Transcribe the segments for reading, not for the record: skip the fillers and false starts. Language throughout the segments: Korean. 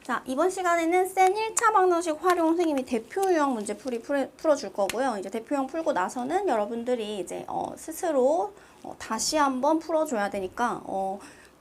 자, 이번 시간에는 센 1차 방정식 활용 선생님이 대표 유형 문제 풀어줄 거고요. 이제 대표 유형 풀고 나서는 여러분들이 이제 스스로 다시 한번 풀어줘야 되니까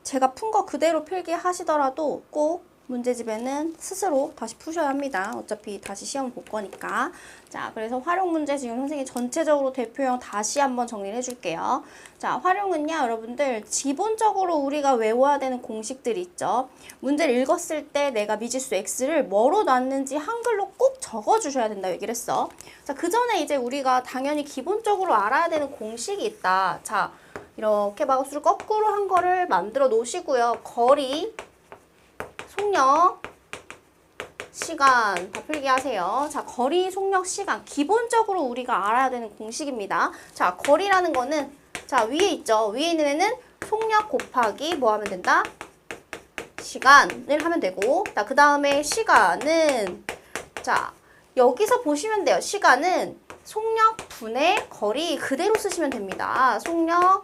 제가 푼 거 그대로 필기 하시더라도 꼭 문제집에는 스스로 다시 푸셔야 합니다. 어차피 다시 시험 볼 거니까. 자, 그래서 활용 문제 지금 선생님이 전체적으로 대표형 다시 한번 정리를 해줄게요. 자, 활용은요, 여러분들 기본적으로 우리가 외워야 되는 공식들이 있죠. 문제를 읽었을 때 내가 미지수 x를 뭐로 놨는지 한글로 꼭 적어주셔야 된다 얘기를 했어. 자, 그 전에 이제 우리가 당연히 기본적으로 알아야 되는 공식이 있다. 자, 이렇게 마우스를 거꾸로 한 거를 만들어 놓으시고요. 거리, 속력, 시간 다 필기하세요. 자, 거리, 속력, 시간 기본적으로 우리가 알아야 되는 공식입니다. 자, 거리라는 거는 자 위에 있죠. 위에 있는 애는 속력 곱하기 뭐 하면 된다? 시간을 하면 되고 자, 그 다음에 시간은 자 여기서 보시면 돼요. 시간은 속력 분의 거리 그대로 쓰시면 됩니다. 속력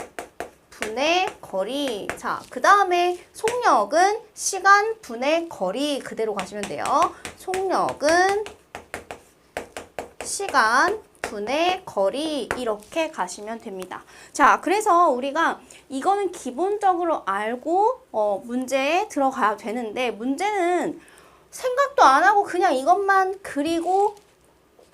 분의 거리. 자, 그 다음에 속력은 시간 분의 거리 그대로 가시면 돼요. 속력은 시간 분의 거리 이렇게 가시면 됩니다. 자, 그래서 우리가 이거는 기본적으로 알고 문제에 들어가야 되는데 문제는 생각도 안 하고 그냥 이것만 그리고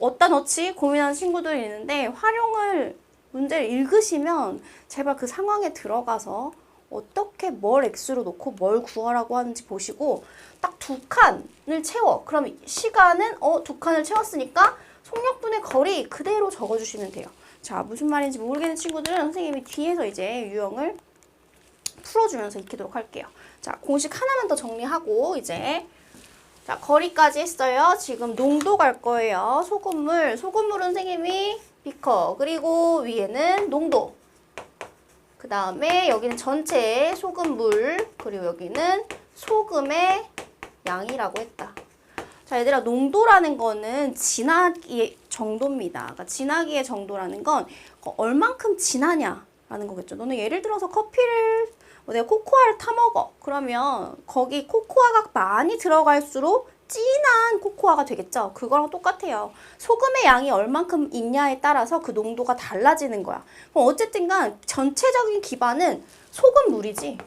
어디다 넣지 고민하는 친구들이 있는데 활용을 문제를 읽으시면 제발 그 상황에 들어가서 어떻게 뭘 x로 놓고 뭘 구하라고 하는지 보시고 딱 두 칸을 채워. 그럼 시간은 두 칸을 채웠으니까 속력분의 거리 그대로 적어주시면 돼요. 자, 무슨 말인지 모르겠는 친구들은 선생님이 뒤에서 이제 유형을 풀어주면서 익히도록 할게요. 자, 공식 하나만 더 정리하고 이제 자, 거리까지 했어요. 지금 농도 갈 거예요. 소금물은 선생님이 비커 그리고 위에는 농도 그 다음에 여기는 전체 소금물 그리고 여기는 소금의 양이라고 했다. 자, 얘들아 농도라는 거는 진하기의 정도입니다. 그러니까 진하기의 정도라는 건 얼만큼 진하냐라는 거겠죠. 너는 예를 들어서 커피를 내가 코코아를 타 먹어. 그러면 거기 코코아가 많이 들어갈수록 진한 코코아가 되겠죠. 그거랑 똑같아요. 소금의 양이 얼만큼 있냐에 따라서 그 농도가 달라지는 거야. 그럼 어쨌든 간 전체적인 기반은 소금물이지.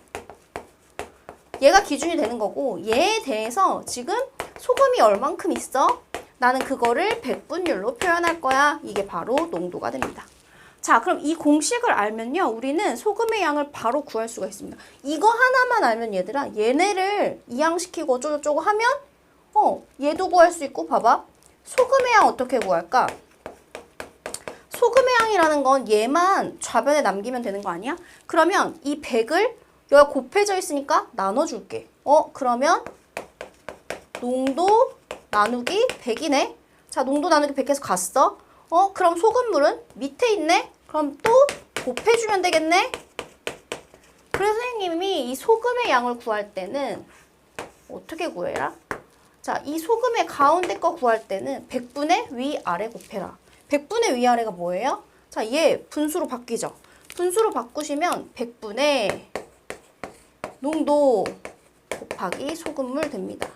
얘가 기준이 되는 거고 얘에 대해서 지금 소금이 얼만큼 있어? 나는 그거를 백분율로 표현할 거야. 이게 바로 농도가 됩니다. 자, 그럼 이 공식을 알면요. 우리는 소금의 양을 바로 구할 수가 있습니다. 이거 하나만 알면 얘들아 얘네를 이항시키고 어쩌고저쩌고 하면 얘도 구할 수 있고 봐봐. 소금의 양 어떻게 구할까? 소금의 양이라는 건 얘만 좌변에 남기면 되는 거 아니야? 그러면 이 100을 여기가 곱해져 있으니까 나눠줄게. 그러면 농도 나누기 100이네. 자, 농도 나누기 100해서 갔어. 그럼 소금물은 밑에 있네. 그럼 또 곱해주면 되겠네. 그래서 선생님이 이 소금의 양을 구할 때는 어떻게 구해라? 자, 이 소금의 가운데 거 구할 때는 100분의 위아래 곱해라. 100분의 위아래가 뭐예요? 자, 얘 분수로 바뀌죠. 분수로 바꾸시면 100분의 농도 곱하기 소금물 됩니다.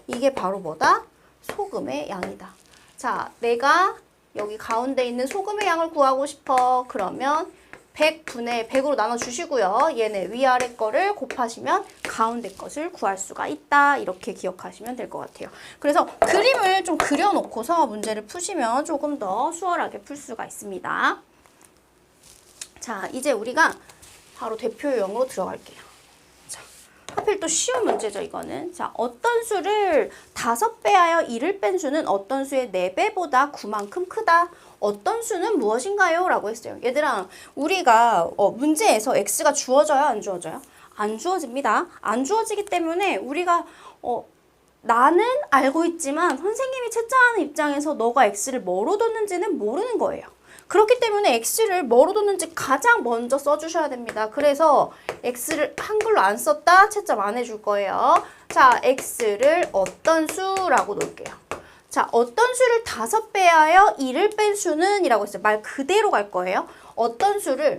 이게 바로 뭐다? 소금의 양이다. 자, 내가 여기 가운데 있는 소금의 양을 구하고 싶어. 그러면 100분의 100으로 나눠주시고요. 얘네 위아래 거를 곱하시면 가운데 것을 구할 수가 있다. 이렇게 기억하시면 될 것 같아요. 그래서 그림을 좀 그려놓고서 문제를 푸시면 조금 더 수월하게 풀 수가 있습니다. 자, 이제 우리가 바로 대표 유형으로 들어갈게요. 자, 하필 또 쉬운 문제죠, 이거는. 자, 어떤 수를 5배 하여 1을 뺀 수는 어떤 수의 4배보다 9만큼 크다. 어떤 수는 무엇인가요? 라고 했어요. 얘들아, 우리가 문제에서 x가 주어져요? 안 주어져요? 안 주어집니다. 안 주어지기 때문에 우리가 나는 알고 있지만 선생님이 채점하는 입장에서 너가 x를 뭐로 뒀는지는 모르는 거예요. 그렇기 때문에 x를 뭐로 뒀는지 가장 먼저 써주셔야 됩니다. 그래서 x를 한글로 안 썼다? 채점 안 해줄 거예요. 자, x를 어떤 수라고 놓을게요. 자, 어떤 수를 5배 하여 1을 뺀 수는 이라고 했어요. 말 그대로 갈 거예요. 어떤 수를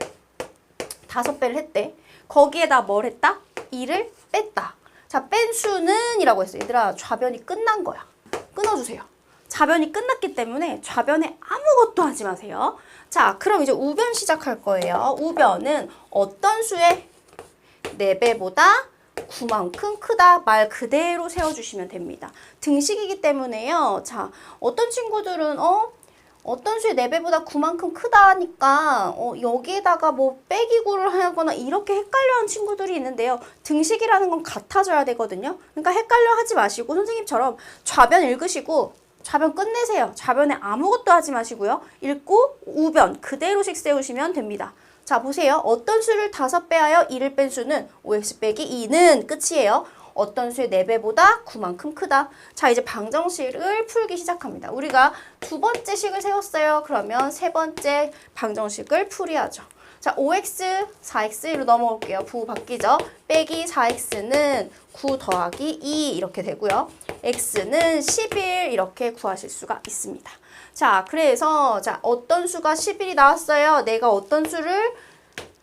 5배를 했대. 거기에다 뭘 했다? 1을 뺐다. 자, 뺀 수는 이라고 했어요. 얘들아, 좌변이 끝난 거야. 끊어주세요. 좌변이 끝났기 때문에 좌변에 아무것도 하지 마세요. 자, 그럼 이제 우변 시작할 거예요. 우변은 어떤 수의 4배보다 9만큼 크다 말 그대로 세워주시면 됩니다. 등식이기 때문에요. 자, 어떤 친구들은 어떤 수의 4배보다 9만큼 크다니까 여기에다가 뭐 빼기 구를 하거나 이렇게 헷갈려하는 친구들이 있는데요. 등식이라는 건 같아져야 되거든요. 그러니까 헷갈려 하지 마시고 선생님처럼 좌변 읽으시고 좌변 끝내세요. 좌변에 아무것도 하지 마시고요. 읽고 우변 그대로씩 세우시면 됩니다. 자, 보세요. 어떤 수를 5배하여 2를 뺀 수는 5x 빼기 2는 끝이에요. 어떤 수의 4배보다 9만큼 크다. 자, 이제 방정식을 풀기 시작합니다. 우리가 두 번째 식을 세웠어요. 그러면 세 번째 방정식을 풀이하죠. 자, 5x, 4x로 넘어올게요. 부호 바뀌죠. 빼기 4x는 9 더하기 2 이렇게 되고요. x는 11 이렇게 구하실 수가 있습니다. 자, 그래서 어떤 수가 11이 나왔어요. 내가 어떤 수를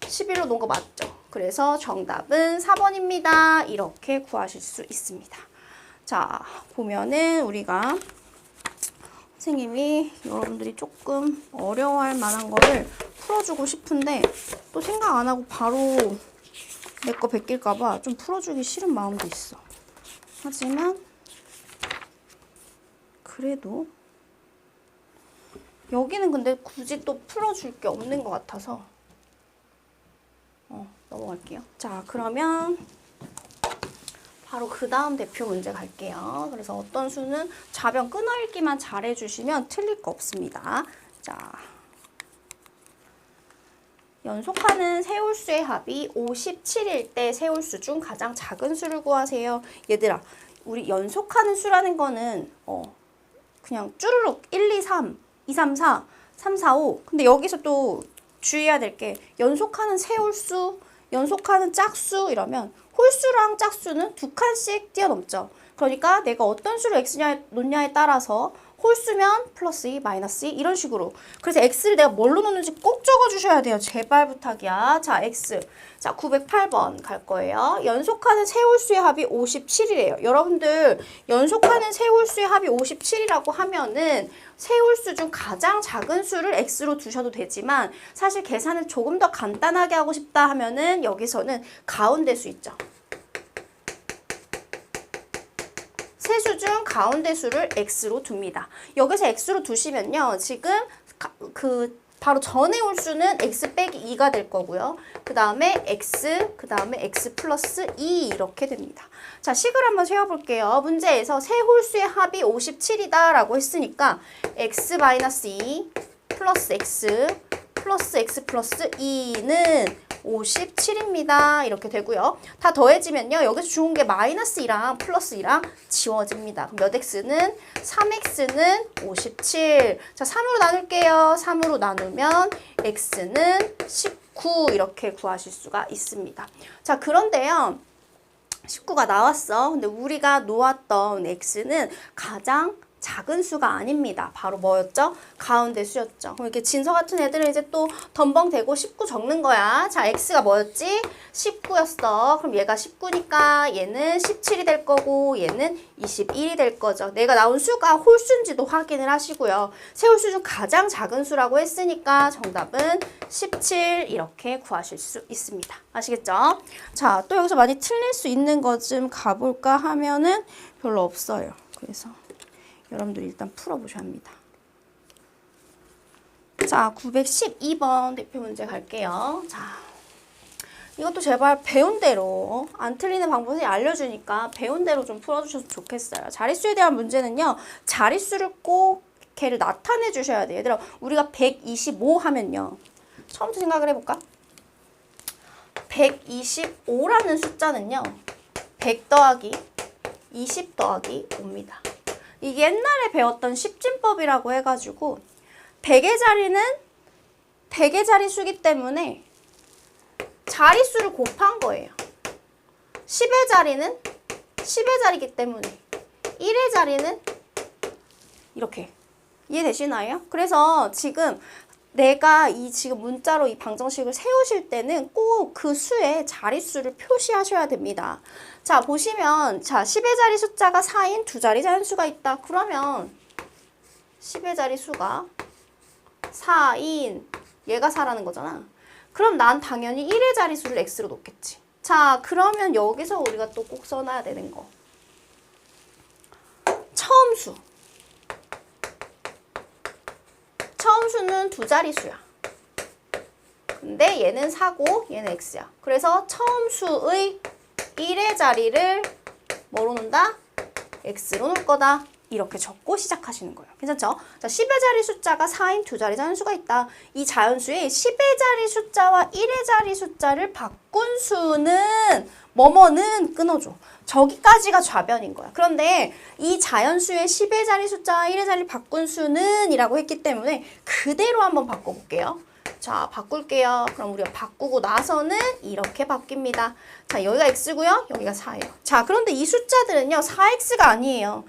11로 놓은 거 맞죠? 그래서 정답은 4번입니다. 이렇게 구하실 수 있습니다. 자, 보면은 우리가 선생님이 여러분들이 조금 어려워할 만한 거를 풀어주고 싶은데 또 생각 안 하고 바로 내 거 베낄까 봐 좀 풀어주기 싫은 마음도 있어. 하지만 그래도 여기는 근데 굳이 또 풀어줄 게 없는 것 같아서 넘어갈게요. 자, 그러면 바로 그 다음 대표 문제 갈게요. 그래서 어떤 수는 좌변 끊어읽기만 잘해주시면 틀릴 거 없습니다. 자, 연속하는 세홀수의 합이 57일 때 세홀수 중 가장 작은 수를 구하세요. 얘들아, 우리 연속하는 수라는 거는 그냥 쭈르륵 1, 2, 3, 2, 3, 4, 3, 4, 5. 근데 여기서 또 주의해야 될 게 연속하는 세홀수, 연속하는 짝수 이러면 홀수랑 짝수는 2칸씩 뛰어넘죠. 그러니까 내가 어떤 수를 x냐 놓냐에 따라서 홀수면 플러스 2, 마이너스 2 이런 식으로. 그래서 x를 내가 뭘로 놓는지 꼭 적어주셔야 돼요. 제발 부탁이야. 자, x. 자, 908번 갈 거예요. 연속하는 세홀수의 합이 57이래요. 여러분들 연속하는 세홀수의 합이 57이라고 하면은 세홀수 중 가장 작은 수를 x로 두셔도 되지만 사실 계산을 조금 더 간단하게 하고 싶다 하면은 여기서는 가운데 수 있죠. 세수 중 가운데 수를 x로 둡니다. 여기서 x로 두시면요. 지금 바로 전에 홀수는 x 빼기 2가 될 거고요. 그 다음에 x, 그 다음에 x 플러스 2 이렇게 됩니다. 자, 식을 한번 세워볼게요. 문제에서 세 홀수의 합이 57이다 라고 했으니까 x 마이너스 2 플러스 x 플러스 x 플러스 2는 57입니다. 이렇게 되고요. 다 더해지면요. 여기서 주운 게 마이너스 2랑 플러스 2랑 지워집니다. 그럼 몇 x는? 3x는 57. 자, 3으로 나눌게요. 3으로 나누면 x는 19 이렇게 구하실 수가 있습니다. 자, 그런데요. 19가 나왔어. 근데 우리가 놓았던 x는 가장 작은 수가 아닙니다. 바로 뭐였죠? 가운데 수였죠. 그럼 이렇게 진서 같은 애들은 이제 또 덤벙대고 19 적는 거야. 자, x가 뭐였지? 19였어. 그럼 얘가 19니까 얘는 17이 될 거고 얘는 21이 될 거죠. 내가 나온 수가 홀수인지도 확인을 하시고요. 세홀수 중 가장 작은 수라고 했으니까 정답은 17 이렇게 구하실 수 있습니다. 아시겠죠? 자, 또 여기서 많이 틀릴 수 있는 것 좀 가볼까 하면은 별로 없어요. 그래서 여러분들 일단 풀어보셔야 합니다. 자, 912번 대표 문제 갈게요. 자, 이것도 제발 배운 대로 안 틀리는 방법을 알려주니까 배운 대로 좀 풀어주셔서 좋겠어요. 자릿수에 대한 문제는요. 자릿수를 꼭 걔를 나타내 주셔야 돼요. 얘들아, 우리가 125 하면요. 처음부터 생각을 해볼까? 125라는 숫자는요. 100 더하기 20 더하기 5입니다. 이게 옛날에 배웠던 십진법이라고 해가지고 100의 자리는 100의 자릿수기 때문에 자릿수를 곱한 거예요. 10의 자리는 10의 자리이기 때문에 1의 자리는 이렇게. 이해되시나요? 그래서 지금 내가 이 지금 문자로 이 방정식을 세우실 때는 꼭 그 수의 자릿수를 표시하셔야 됩니다. 자, 보시면 자 10의 자리 숫자가 4인 두 자리 자연수가 있다. 그러면 10의 자리 수가 4인 얘가 4라는 거잖아. 그럼 난 당연히 1의 자릿수를 x로 놓겠지. 자, 그러면 여기서 우리가 또 꼭 써놔야 되는 거. 처음수. 처음수는 두 자릿수야. 근데 얘는 4고 얘는 x야. 그래서 처음수의 1의 자리를 뭐로 놓는다? x로 놓을 거다. 이렇게 적고 시작하시는 거예요. 괜찮죠? 자, 10의 자리 숫자가 4인 두 자리 자연수가 있다. 이 자연수에 10의 자리 숫자와 1의 자리 숫자를 바꾼 수는 뭐뭐는 끊어줘. 저기까지가 좌변인 거야. 그런데 이 자연수의 10의 자리 숫자와 1의 자리를 바꾼 수는 이라고 했기 때문에 그대로 한번 바꿔볼게요. 자, 바꿀게요. 그럼 우리가 바꾸고 나서는 이렇게 바뀝니다. 자, 여기가 x고요. 여기가 4예요. 자, 그런데 이 숫자들은요. 4x가 아니에요.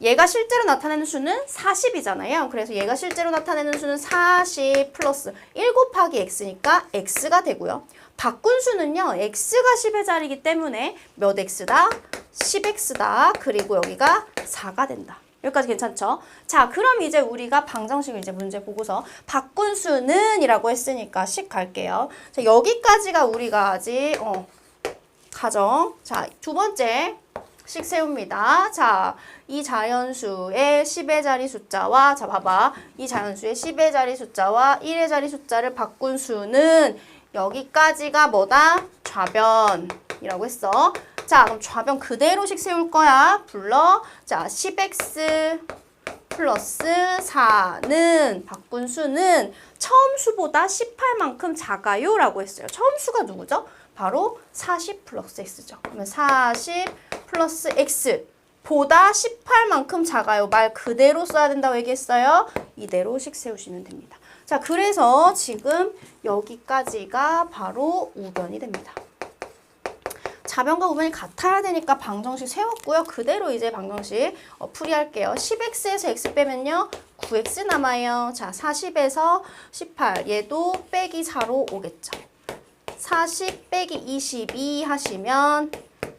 얘가 실제로 나타내는 수는 40이잖아요. 그래서 얘가 실제로 나타내는 수는 40 플러스 1 곱하기 x니까 x가 되고요. 바꾼 수는요. x가 10의 자리이기 때문에 몇 x다? 10x다. 그리고 여기가 4가 된다. 여기까지 괜찮죠? 자, 그럼 이제 우리가 방정식을 이제 문제 보고서 바꾼 수는 이라고 했으니까 식 갈게요. 자, 여기까지가 우리가 아직 가정. 자, 두 번째 식 세웁니다. 자, 이 자연수의 10의 자리 숫자와 자, 봐봐. 이 자연수의 10의 자리 숫자와 1의 자리 숫자를 바꾼 수는 여기까지가 뭐다? 좌변이라고 했어. 자, 그럼 좌변 그대로씩 세울 거야. 불러. 자, 10x 플러스 4는 바꾼 수는 처음 수보다 18만큼 작아요 라고 했어요. 처음 수가 누구죠? 바로 40 플러스 x죠. 그러면 40 플러스 x 보다 18만큼 작아요. 말 그대로 써야 된다고 얘기했어요. 이대로씩 세우시면 됩니다. 자, 그래서 지금 여기까지가 바로 우변이 됩니다. 좌변과 우변이 같아야 되니까 방정식 세웠고요. 그대로 이제 방정식 풀이할게요. 10x에서 x 빼면요. 9x 남아요. 자, 40에서 18. 얘도 빼기 4로 오겠죠. 40 빼기 22 하시면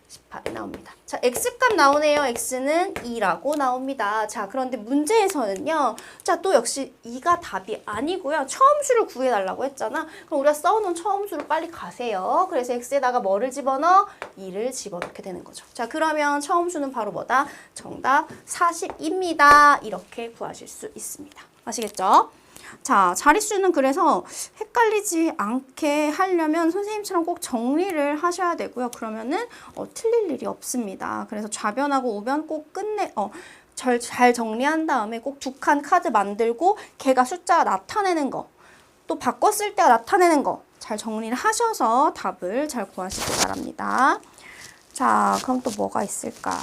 18이 나옵니다. 자, x값 나오네요. x는 2라고 나옵니다. 자, 그런데 문제에서는요. 자, 또 역시 2가 답이 아니고요. 처음수를 구해달라고 했잖아. 그럼 우리가 써놓은 처음수를 빨리 가세요. 그래서 x에다가 뭐를 집어넣어? 2를 집어넣게 되는 거죠. 자, 그러면 처음수는 바로 뭐다? 정답 40입니다. 이렇게 구하실 수 있습니다. 아시겠죠? 자, 자릿수는 그래서 헷갈리지 않게 하려면 선생님처럼 꼭 정리를 하셔야 되고요. 그러면은 틀릴 일이 없습니다. 그래서 좌변하고 우변 꼭 잘 정리한 다음에 꼭 두 칸 카드 만들고 걔가 숫자가 나타내는 거, 또 바꿨을 때가 나타내는 거 잘 정리를 하셔서 답을 잘 구하시기 바랍니다. 자, 그럼 또 뭐가 있을까?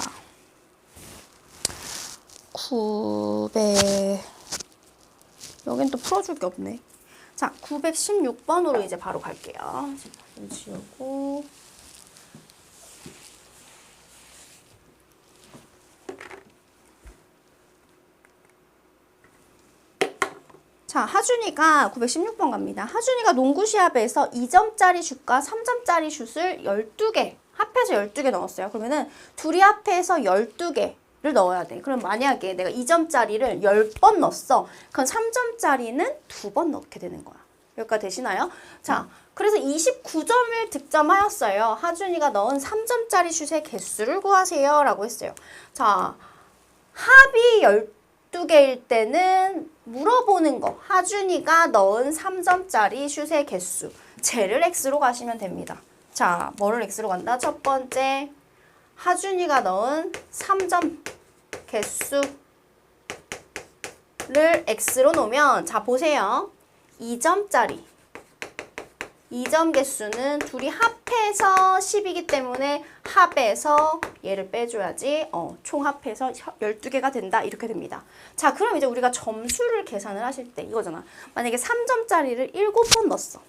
900... 여긴 또 풀어줄 게 없네. 자, 916번으로 이제 바로 갈게요. 좀 지우고. 자, 하준이가 916번 갑니다. 하준이가 농구 시합에서 2점짜리 슛과 3점짜리 슛을 12개, 합해서 12개 넣었어요. 그러면은 둘이 합해서 12개. 를 넣어야 돼. 그럼 만약에 내가 2점짜리를 10번 넣었어. 그럼 3점짜리는 2번 넣게 되는 거야. 여기까지 되시나요? 자, 그래서 29점을 득점하였어요. 하준이가 넣은 3점짜리 슛의 개수를 구하세요. 라고 했어요. 자, 합이 12개일 때는 물어보는 거. 하준이가 넣은 3점짜리 슛의 개수. 쟤를 x로 가시면 됩니다. 자, 뭐를 x로 간다? 첫 번째. 하준이가 넣은 3점 개수를 x로 놓으면 자 보세요. 2점짜리 2점 개수는 둘이 합해서 10이기 때문에 합해서 얘를 빼줘야지 총 합해서 12개가 된다. 이렇게 됩니다. 자, 그럼 이제 우리가 점수를 계산을 하실 때 이거잖아. 만약에 3점짜리를 7번 넣었어.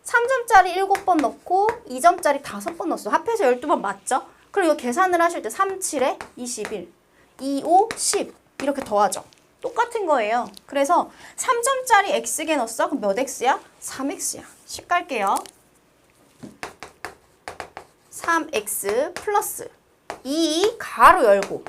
3점짜리 7번 넣고 2점짜리 5번 넣었어. 합해서 12번 맞죠? 그럼 이거 계산을 하실 때 3, 7에 21, 2, 5, 10 이렇게 더하죠. 똑같은 거예요. 그래서 3점짜리 x개 넣었어? 그럼 몇 x야? 3x야. 식 갈게요. 3x 플러스 2 가로 열고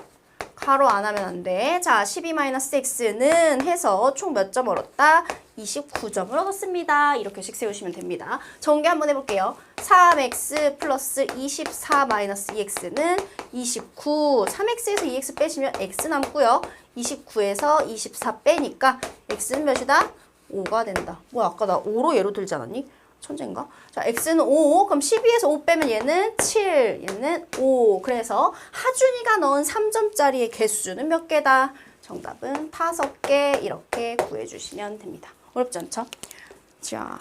가로 안 하면 안 돼. 자, 12-x는 해서 총 몇 점 얻었다? 29점을 얻었습니다. 이렇게씩 세우시면 됩니다. 전개 한번 해볼게요. 3x 플러스 24-2x는 29. 3x에서 2x 빼시면 x 남고요. 29에서 24 빼니까 x는 몇이다? 5가 된다. 뭐야, 아까 나 5로 예로 들지 않았니? 천재인가? 자, x는 5. 그럼 12에서 5 빼면 얘는 7, 얘는 5. 그래서 하준이가 넣은 3점짜리의 개수는 몇 개다? 정답은 5개. 이렇게 구해주시면 됩니다. 어렵지 않죠? 자,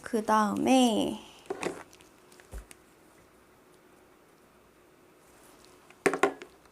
그 다음에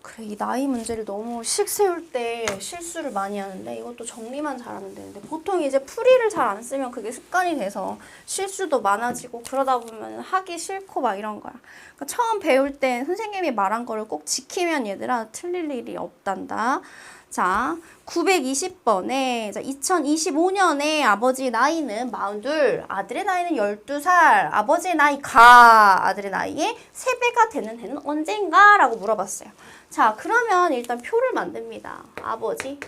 그래, 이 나이 문제를 너무 식 세울 때 실수를 많이 하는데 이것도 정리만 잘하면 되는데 보통 이제 풀이를 잘 안 쓰면 그게 습관이 돼서 실수도 많아지고 그러다 보면 하기 싫고 막 이런 거야. 그러니까 처음 배울 때 선생님이 말한 거를 꼭 지키면 얘들아 틀릴 일이 없단다. 자, 920번에 2025년에 아버지 나이는 42, 아들의 나이는 12살, 아버지의 나이가 아들의 나이의 3배가 되는 해는 언젠가? 라고 물어봤어요. 자, 그러면 일단 표를 만듭니다. 아버지,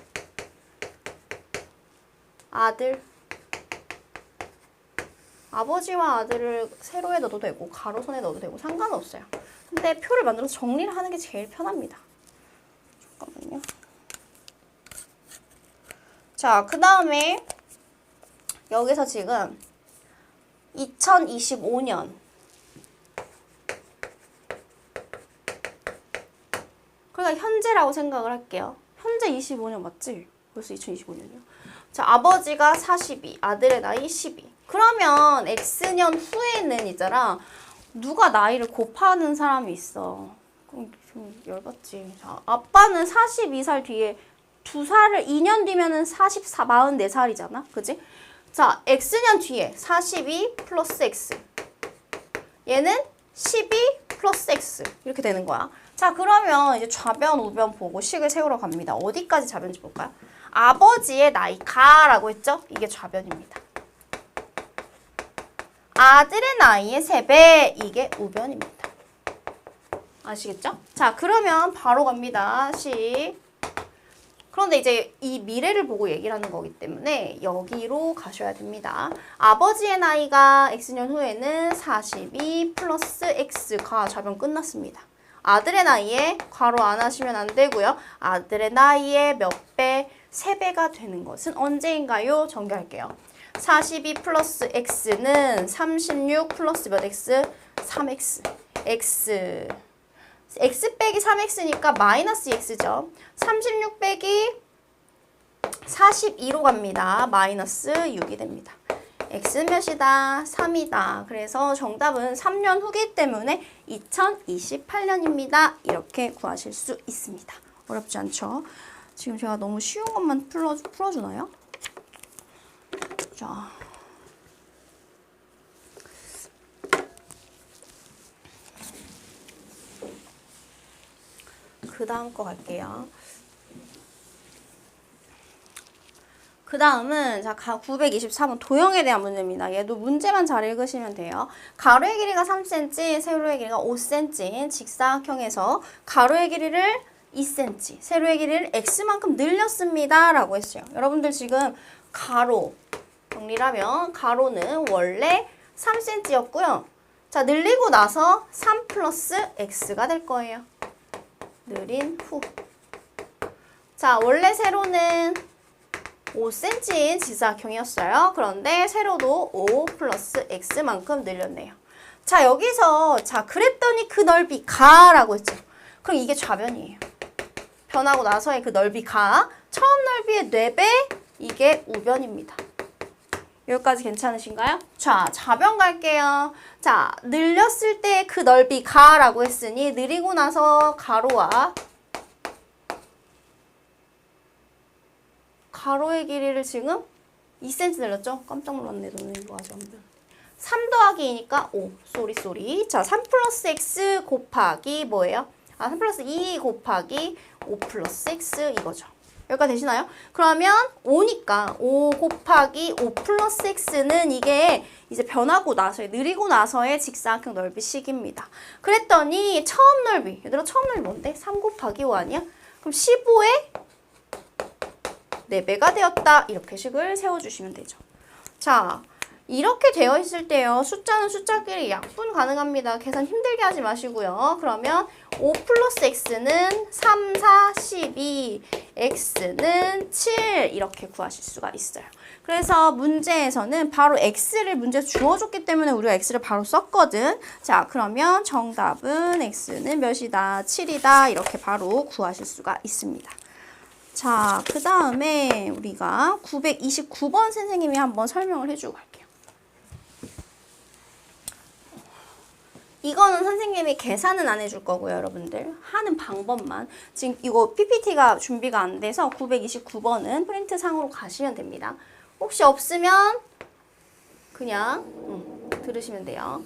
아들, 아버지와 아들을 세로에 넣어도 되고 가로선에 넣어도 되고 상관없어요. 근데 표를 만들어서 정리를 하는 게 제일 편합니다. 잠깐만요. 자, 그 다음에 여기서 지금 2025년 그러니까 현재라고 생각을 할게요. 현재 25년 맞지? 벌써 2025년이요. 자, 아버지가 42, 아들의 나이 12. 그러면 X년 후에는 있잖아. 누가 나이를 곱하는 사람이 있어. 그럼 좀 열받지. 자, 아빠는 42살 뒤에 2살을 2년 뒤면은 44살이잖아. 그지? 자, X년 뒤에 42 플러스 X. 얘는 12 플러스 X. 이렇게 되는 거야. 자, 그러면 이제 좌변, 우변 보고 식을 세우러 갑니다. 어디까지 좌변인지 볼까요? 아버지의 나이가라고 했죠? 이게 좌변입니다. 아들의 나이의 3배. 이게 우변입니다. 아시겠죠? 자, 그러면 바로 갑니다. 식. 그런데 이제 이 미래를 보고 얘기를 하는 거기 때문에 여기로 가셔야 됩니다. 아버지의 나이가 X년 후에는 42 플러스 X가 좌변 끝났습니다. 아들의 나이에 괄호 안 하시면 안 되고요. 아들의 나이에 몇 배? 3배가 되는 것은 언제인가요? 전개할게요. 42 플러스 X는 36 플러스 몇 X? 3X. X. X 빼기 3X니까 마이너스 X죠. 36 빼기 42로 갑니다. 마이너스 6이 됩니다. X는 몇이다? 3이다. 그래서 정답은 3년 후기 때문에 2028년입니다. 이렇게 구하실 수 있습니다. 어렵지 않죠? 지금 제가 너무 쉬운 것만 풀어주나요? 자. 그 다음 거 갈게요. 그 다음은 자 923번 도형에 대한 문제입니다. 얘도 문제만 잘 읽으시면 돼요. 가로의 길이가 3cm, 세로의 길이가 5cm인 직사각형에서 가로의 길이를 2cm, 세로의 길이를 x만큼 늘렸습니다. 라고 했어요. 여러분들 지금 가로 정리를 하면 가로는 원래 3cm였고요. 자, 늘리고 나서 3 플러스 x가 될 거예요. 늘린 후. 자, 원래 세로는 5cm인 직사각형이었어요. 그런데 세로도 5 플러스 x만큼 늘렸네요. 자, 여기서 자 그랬더니 그 넓이 가라고 했죠. 그럼 이게 좌변이에요. 변하고 나서의 그 넓이가 처음 넓이의 4배, 이게 우변입니다. 여기까지 괜찮으신가요? 자, 좌변 갈게요. 자, 늘렸을 때 그 넓이 가라고 했으니 늘리고 나서 가로와 가로의 길이를 지금 2cm 늘렸죠? 깜짝 놀랐네. 너는 이거 아직 안 돼. 3 더하기 2니까 5. 쏘리. 자, 3 플러스 x 곱하기 뭐예요? 3 플러스 2 곱하기 5 플러스 x 이거죠. 여기까지 되시나요? 그러면 5니까 5 곱하기 5 플러스 x는 이게 이제 변하고 나서 느리고 나서의 직사각형 넓이 식입니다. 그랬더니 처음 넓이, 얘들아 처음 넓이 뭔데? 3 곱하기 5 아니야? 그럼 15에 4배가 되었다. 이렇게 식을 세워주시면 되죠. 자, 이렇게 되어 있을 때요. 숫자는 숫자끼리 약분 가능합니다. 계산 힘들게 하지 마시고요. 그러면 5 플러스 x는 3, 4, 12, x는 7 이렇게 구하실 수가 있어요. 그래서 문제에서는 바로 x를 문제 주어줬기 때문에 우리가 x를 바로 썼거든. 자, 그러면 정답은 x는 몇이다? 7이다. 이렇게 바로 구하실 수가 있습니다. 자, 그 다음에 우리가 929번 선생님이 한번 설명을 해주고 갈게요. 이거는 선생님이 계산은 안 해줄 거고요, 여러분들. 하는 방법만. 지금 이거 PPT가 준비가 안 돼서 929번은 프린트 상으로 가시면 됩니다. 혹시 없으면 그냥 들으시면 돼요.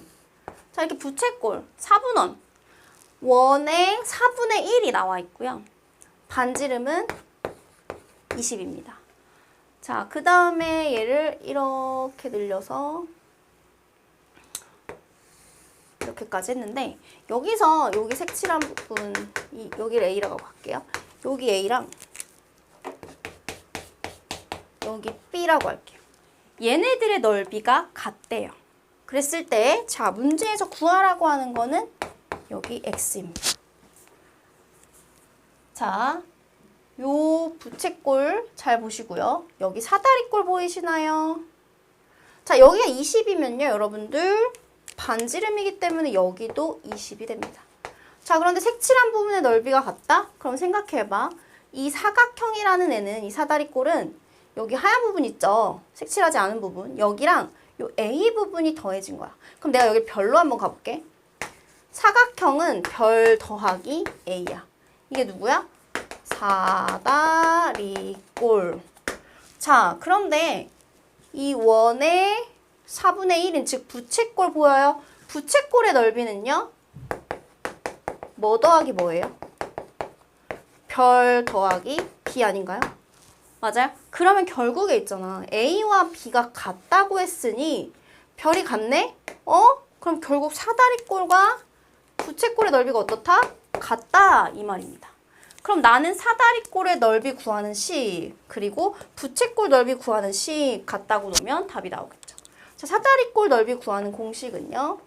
자, 이렇게 부채꼴 4분원. 원의 4분의 1이 나와 있고요. 반지름은 20입니다. 자, 그 다음에 얘를 이렇게 늘려서 이렇게까지 했는데 여기서 여기 색칠한 부분 여기를 A라고 할게요. 여기 A랑 여기 B라고 할게요. 얘네들의 넓이가 같대요. 그랬을 때 자, 문제에서 구하라고 하는 거는 여기 X입니다. 자, 요 부채꼴 잘 보시고요. 여기 사다리꼴 보이시나요? 자, 여기가 20이면요, 여러분들 반지름이기 때문에 여기도 20이 됩니다. 자, 그런데 색칠한 부분의 넓이가 같다? 그럼 생각해봐. 이 사각형이라는 애는, 이 사다리꼴은 여기 하얀 부분 있죠? 색칠하지 않은 부분. 여기랑 요 A 부분이 더해진 거야. 그럼 내가 여기 별로 한번 가볼게. 사각형은 별 더하기 A야. 이게 누구야? 사다리꼴. 자, 그런데 이 원의 4분의 1인 즉 부채꼴 보여요? 부채꼴의 넓이는요? 뭐 더하기 뭐예요? 별 더하기 B 아닌가요? 맞아요? 그러면 결국에 있잖아. A와 B가 같다고 했으니 별이 같네? 그럼 결국 사다리꼴과 부채꼴의 넓이가 어떻다? 같다 이 말입니다. 그럼 나는 사다리꼴의 넓이 구하는 식 그리고 부채꼴 넓이 구하는 식 같다고 놓으면 답이 나오겠죠. 자, 사다리꼴 넓이 구하는 공식은요.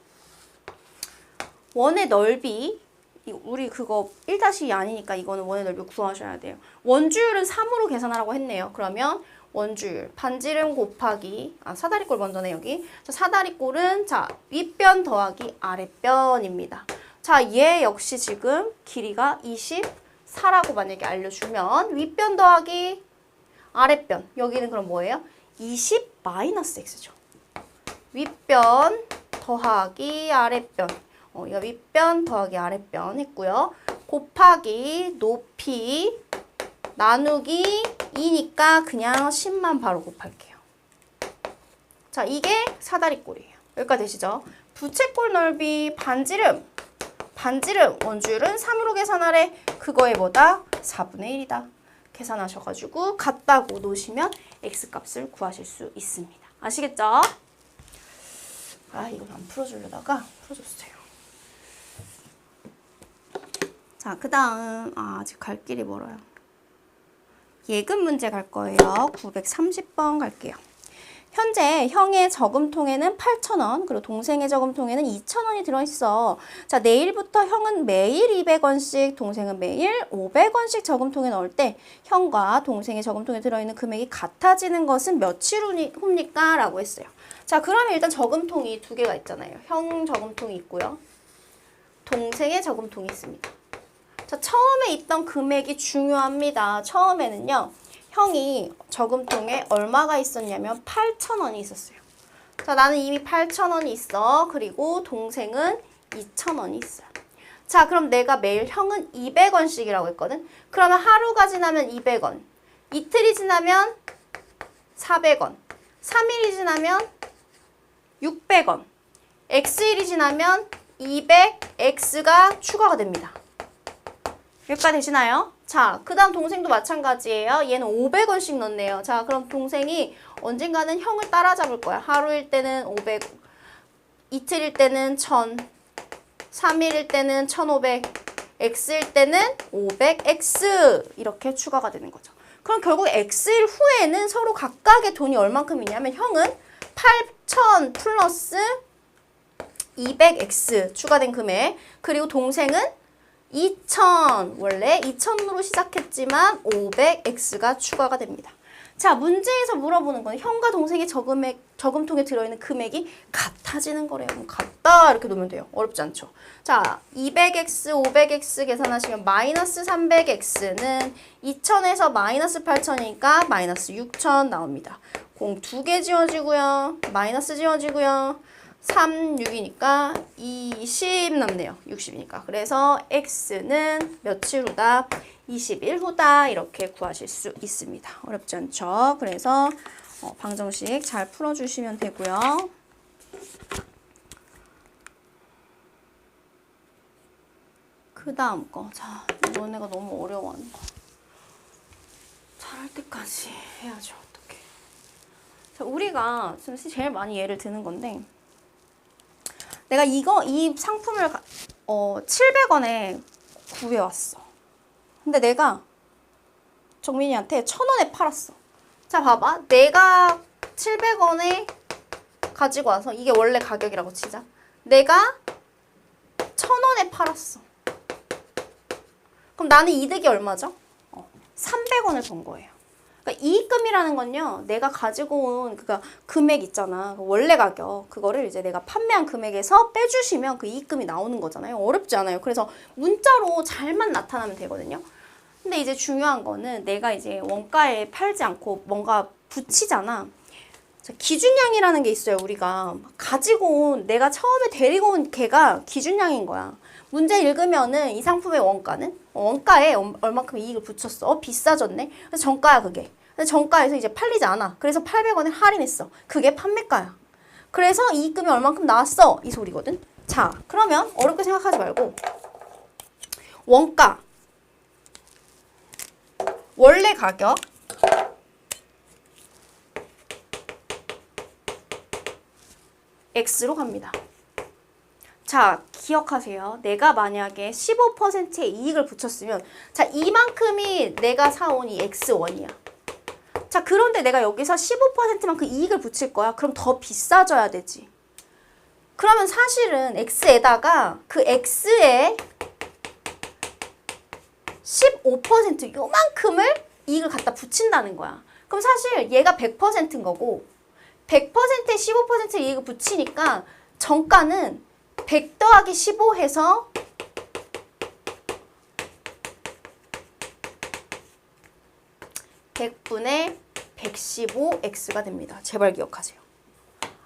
원의 넓이, 우리 그거 1-2 아니니까 이거는 원의 넓이 구하셔야 돼요. 원주율은 3으로 계산하라고 했네요. 그러면 원주율, 반지름 곱하기, 사다리꼴 먼저네 여기. 자, 사다리꼴은 자, 윗변 더하기 아랫변입니다. 자, 얘 역시 지금 길이가 24라고 만약에 알려주면 윗변 더하기 아랫변, 여기는 그럼 뭐예요? 20-x죠. 윗변 더하기 아랫변. 이거 윗변 더하기 아랫변 했고요. 곱하기 높이 나누기 2니까 그냥 10만 바로 곱할게요. 자, 이게 사다리꼴이에요. 여기까지 되시죠? 부채꼴 넓이 반지름 원주율은 3으로 계산하래. 그거에 뭐다? 4분의 1이다. 계산하셔가지고 같다고 놓으시면 x값을 구하실 수 있습니다. 아시겠죠? 이걸 안 풀어주려다가 풀어줬어요. 자, 그 다음 아직 갈 길이 멀어요. 예금 문제 갈 거예요. 930번 갈게요. 현재 형의 저금통에는 8,000원, 그리고 동생의 저금통에는 2,000원이 들어있어. 자, 내일부터 형은 매일 200원씩, 동생은 매일 500원씩 저금통에 넣을 때 형과 동생의 저금통에 들어있는 금액이 같아지는 것은 며칠 후입니까? 라고 했어요. 자, 그러면 일단 저금통이 두 개가 있잖아요. 형 저금통이 있고요. 동생의 저금통이 있습니다. 자, 처음에 있던 금액이 중요합니다. 처음에는요. 형이 저금통에 얼마가 있었냐면 8,000원이 있었어요. 자, 나는 이미 8,000원이 있어. 그리고 동생은 2,000원이 있어요. 자, 그럼 내가 매일 형은 200원씩이라고 했거든. 그러면 하루가 지나면 200원. 이틀이 지나면 400원. 3일이 지나면 600원. X일이 지나면 200X가 추가가 됩니다. 여기까지 되시나요? 자, 그 다음 동생도 마찬가지예요. 얘는 500원씩 넣네요. 자, 그럼 동생이 언젠가는 형을 따라잡을 거야. 하루일 때는 500, 이틀일 때는 1000, 3일일 때는 1500, x일 때는 500x 이렇게 추가가 되는 거죠. 그럼 결국 x일 후에는 서로 각각의 돈이 얼만큼이냐면 형은 8000 플러스 200x 추가된 금액, 그리고 동생은 2000, 원래 2000으로 시작했지만 500x가 추가가 됩니다. 자, 문제에서 물어보는 건 형과 동생의 저금통에 들어있는 금액이 같아지는 거래요. 같다 이렇게 놓으면 돼요. 어렵지 않죠? 자, 200x, 500x 계산하시면 마이너스 300x는 2000에서 마이너스 8000이니까 마이너스 6000 나옵니다. 공 2개 지워지고요. 마이너스 지워지고요. 3, 6이니까 20 남네요. 60이니까. 그래서 x는 며칠 후다? 20일 후다. 이렇게 구하실 수 있습니다. 어렵지 않죠? 그래서 방정식 잘 풀어주시면 되고요. 그 다음 거. 자, 너네가 너무 어려워하는 거. 잘할 때까지 해야죠. 어떡해. 자, 우리가 지금 제일 많이 예를 드는 건데, 내가 이 상품을 700원에 구해왔어. 근데 내가 정민이한테 1000원에 팔았어. 자, 봐봐. 내가 700원에 가지고 와서, 이게 원래 가격이라고 치자. 내가 1000원에 팔았어. 그럼 나는 이득이 얼마죠? 300원을 번 거예요. 그러니까 이익금이라는 건요, 내가 가지고 온 금액 있잖아. 원래 가격. 그거를 이제 내가 판매한 금액에서 빼주시면 그 이익금이 나오는 거잖아요. 어렵지 않아요. 그래서 문자로 잘만 나타나면 되거든요. 근데 이제 중요한 거는 내가 이제 원가에 팔지 않고 뭔가 붙이잖아. 기준량이라는 게 있어요. 우리가 가지고 온, 내가 처음에 데리고 온 걔가 기준량인 거야. 문제 읽으면은 이 상품의 원가는 원가에 얼마큼 이익을 붙였어. 비싸졌네. 그래서 정가야 그게. 근데 정가에서 이제 팔리지 않아. 그래서 800원에 할인했어. 그게 판매가야. 그래서 이익금이 얼마큼 나왔어. 이 소리거든. 자, 그러면 어렵게 생각하지 말고 원가, 원래 가격, X로 갑니다. 자, 기억하세요. 내가 만약에 15%의 이익을 붙였으면, 자, 이만큼이 내가 사온 이 X1이야. 자, 그런데 내가 여기서 15%만큼 이익을 붙일 거야. 그럼 더 비싸져야 되지. 그러면 사실은 X에다가 그 X의 15% 요만큼을 이익을 갖다 붙인다는 거야. 그럼 사실 얘가 100%인 거고 100%에 15%의 이익을 붙이니까 정가는 100 더하기 15 해서 100분의 115x가 됩니다. 제발 기억하세요.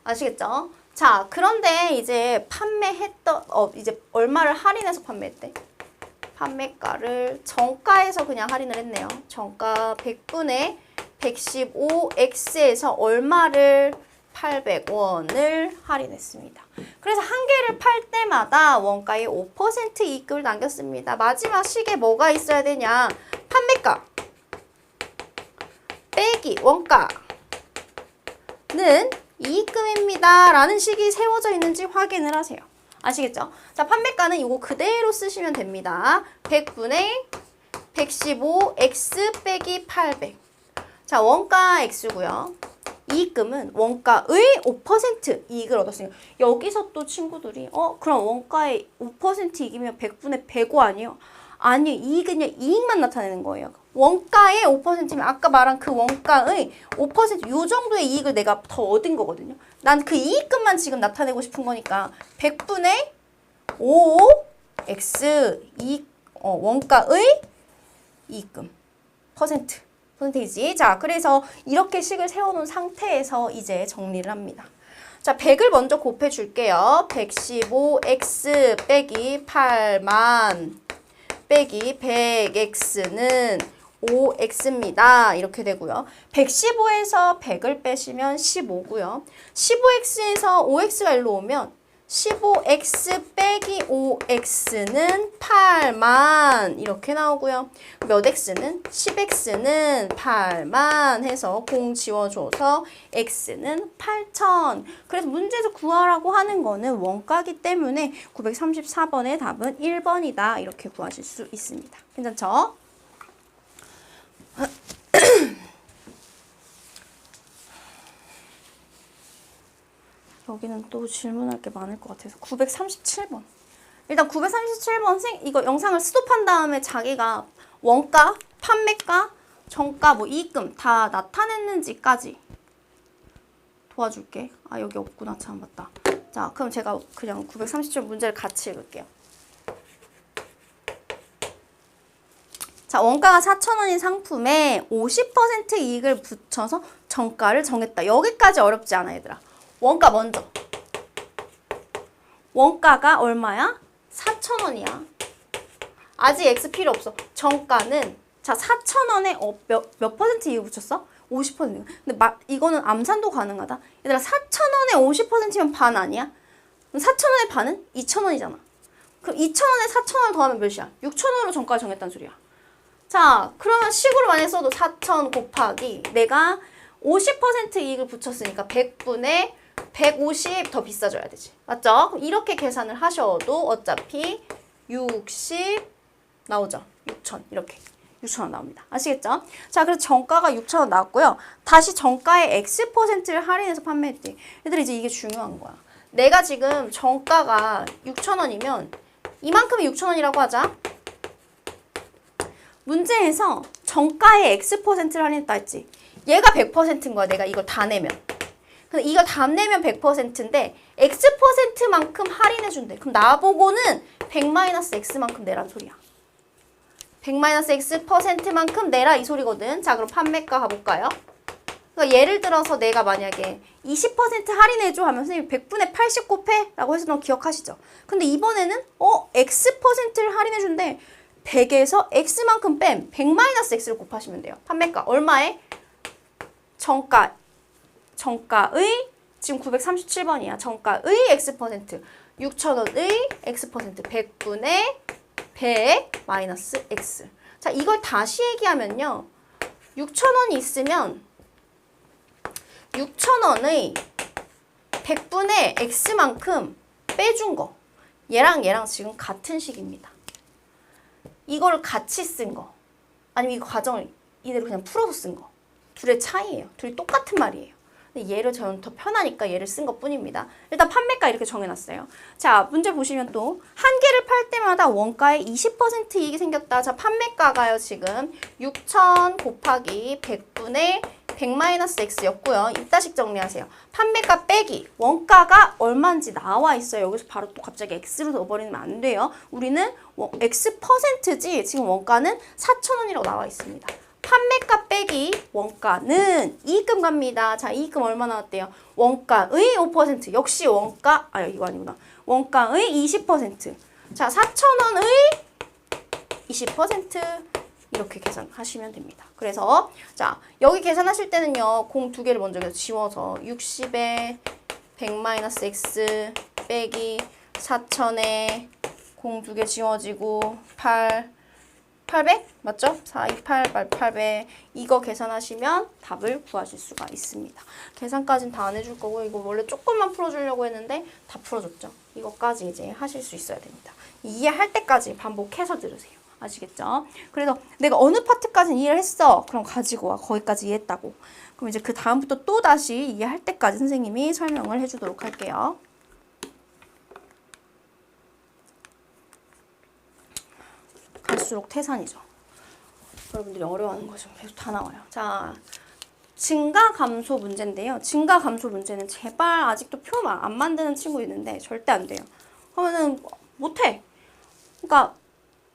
아시겠죠? 자, 그런데 이제 이제 얼마를 할인해서 판매했대? 판매가를 정가에서 그냥 할인을 했네요. 정가 100분의 115x에서 얼마를 800원을 할인했습니다. 그래서 한 개를 팔 때마다 원가에 5% 이익금을 남겼습니다. 마지막 식에 뭐가 있어야 되냐? 판매가 빼기 원가는 이익금입니다. 라는 식이 세워져 있는지 확인을 하세요. 아시겠죠? 자, 판매가는 이거 그대로 쓰시면 됩니다. 100분의 115x 빼기 800. 자, 원가 x고요. 이익금은 원가의 5% 이익을 얻었으니까 여기서 또 친구들이 그럼 원가의 5% 이익이면 100분의 105 아니에요? 아니요. 이익은요. 이익만 나타내는 거예요. 원가의 5%면 아까 말한 그 원가의 5% 요 정도의 이익을 내가 더 얻은 거거든요. 난 그 이익금만 지금 나타내고 싶은 거니까 100분의 5x 원가의 이익금 퍼센테이지. 자, 그래서 이렇게 식을 세워놓은 상태에서 이제 정리를 합니다. 자, 100을 먼저 곱해 줄게요. 115x 빼기 8만 빼기 100x는 5x입니다. 이렇게 되고요. 115에서 100을 빼시면 15고요. 15x에서 5x가 일로 오면 15x 빼기 5x는 8만 이렇게 나오고요. 몇 x는 10x는 8만 해서 공 지워줘서 x는 8,000. 그래서 문제에서 구하라고 하는 거는 원가기 때문에 934번의 답은 1번이다. 이렇게 구하실 수 있습니다. 괜찮죠? 여기는 또 질문할 게 많을 것 같아서 937번. 일단 937번 이거 영상을 스톱한 다음에 자기가 원가, 판매가, 정가, 뭐 이익금 다 나타냈는지까지 도와줄게. 아 여기 없구나. 참 맞다. 자 그럼 제가 그냥 937번 문제를 같이 읽을게요. 자 원가가 4,000원인 상품에 50% 이익을 붙여서 정가를 정했다. 여기까지 어렵지 않아 얘들아. 원가 먼저. 원가가 얼마야? 4,000원이야. 아직 X 필요 없어. 정가는 자 4,000원에 몇 퍼센트 이익 붙였어? 50%. 근데 이거는 암산도 가능하다. 얘들아 4,000원에 50%면 반 아니야? 그럼 4,000원의 반은 2,000원이잖아. 그럼 2,000원에 4,000원을 더하면 몇이야? 6,000원으로 정가를 정했다는 소리야. 자 그러면 식으로 만약에 써도 4,000 곱하기 내가 50% 이익을 붙였으니까 100분의 150 더 비싸져야 되지. 맞죠? 그럼 이렇게 계산을 하셔도 어차피 60 나오죠. 6,000 이렇게 6,000원 나옵니다. 아시겠죠? 자, 그래서 정가가 6,000원 나왔고요. 다시 정가의 X%를 할인해서 판매했대. 얘들아 이제 이게 중요한 거야. 내가 지금 정가가 6,000원이면 이만큼이 6,000원이라고 하자. 문제에서 정가의 X%를 할인했다 했지. 얘가 100%인 거야. 내가 이걸 다 내면. 근데 이거 다 내면 100%인데 X%만큼 할인해준대. 그럼 나보고는 100-X만큼 내란 소리야. 100-X%만큼 내라 이 소리거든. 자 그럼 판매가 가볼까요? 그러니까 예를 들어서 내가 만약에 20% 할인해줘 하면 선생님 100분의 80 곱해? 라고 해서 너 기억하시죠? 근데 이번에는 X%를 할인해준대. 100에서 X만큼 뺀 100-X를 곱하시면 돼요. 판매가 얼마에? 정가의 지금 937번이야. 정가의 X%. 6,000원의 X%. 100분의 100 마이너스 X. 자, 이걸 다시 얘기하면요. 6,000원이 있으면 6,000원의 100분의 X만큼 빼준 거. 얘랑 지금 같은 식입니다. 이걸 같이 쓴 거. 아니면 이 과정을 이대로 그냥 풀어서 쓴 거. 둘의 차이예요. 둘이 똑같은 말이에요. 근데 얘를 저는 더 편하니까 얘를 쓴 것 뿐입니다. 일단 판매가 이렇게 정해놨어요. 자, 문제 보시면 또 한 개를 팔 때마다 원가에 20% 이익이 생겼다. 자, 판매가가요. 지금 6,000 곱하기 100분의 100-X였고요. 이따식 정리하세요. 판매가 빼기 원가가 얼마인지 나와 있어요. 여기서 바로 또 갑자기 X로 넣어버리면 안 돼요. 우리는 X%지 지금 원가는 4,000원이라고 나와 있습니다. 판매가 빼기 원가는 이익금 갑니다. 자, 이익금 얼마 나왔대요? 원가의 5%. 역시 이거 아니구나. 원가의 20%. 자, 4,000원의 20% 이렇게 계산하시면 됩니다. 그래서 자, 여기 계산하실 때는요. 공 두 개를 먼저 지워서 60에 100-X 빼기 4,000에 공 두 개 지워지고 800? 맞죠? 428, 800 이거 계산하시면 답을 구하실 수가 있습니다. 계산까지는 다 안 해줄 거고 이거 원래 조금만 풀어주려고 했는데 다 풀어줬죠. 이거까지 이제 하실 수 있어야 됩니다. 이해할 때까지 반복해서 들으세요. 아시겠죠? 그래서 내가 어느 파트까지는 이해를 했어. 그럼 가지고 와. 거기까지 이해했다고. 그럼 이제 그 다음부터 또 다시 이해할 때까지 선생님이 설명을 해주도록 할게요. 갈수록 태산이죠. 여러분들이 어려워하는 거 좀 계속 다 나와요. 자, 증가 감소 문제인데요. 증가 감소 문제는 제발 아직도 표 안 만드는 친구 있는데 절대 안 돼요. 하면은 못해. 그러니까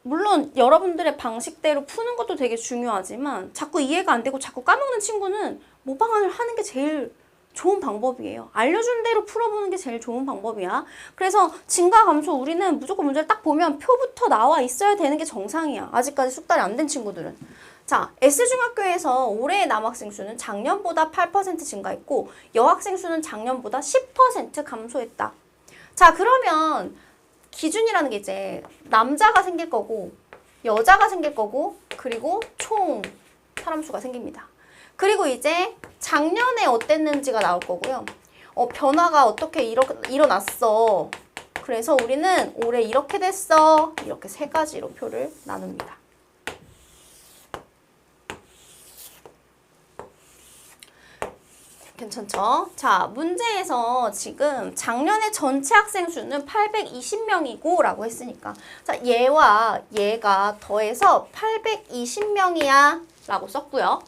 물론 여러분들의 방식대로 푸는 것도 되게 중요하지만 자꾸 이해가 안 되고 자꾸 까먹는 친구는 모방을 하는 게 제일 좋은 방법이에요. 알려준 대로 풀어보는 게 제일 좋은 방법이야. 그래서 증가 감소 우리는 무조건 문제를 딱 보면 표부터 나와 있어야 되는 게 정상이야. 아직까지 숙달이 안 된 친구들은. 자, S중학교에서 올해의 남학생 수는 작년보다 8% 증가했고 여학생 수는 작년보다 10% 감소했다. 자, 그러면 기준이라는 게 이제 남자가 생길 거고 여자가 생길 거고 그리고 총 사람 수가 생깁니다. 그리고 이제 작년에 어땠는지가 나올 거고요. 변화가 어떻게 일어났어. 그래서 우리는 올해 이렇게 됐어. 이렇게 세 가지로 표를 나눕니다. 괜찮죠? 자, 문제에서 지금 작년에 전체 학생 수는 820명이고 라고 했으니까 자, 얘와 얘가 더해서 820명이야 라고 썼고요.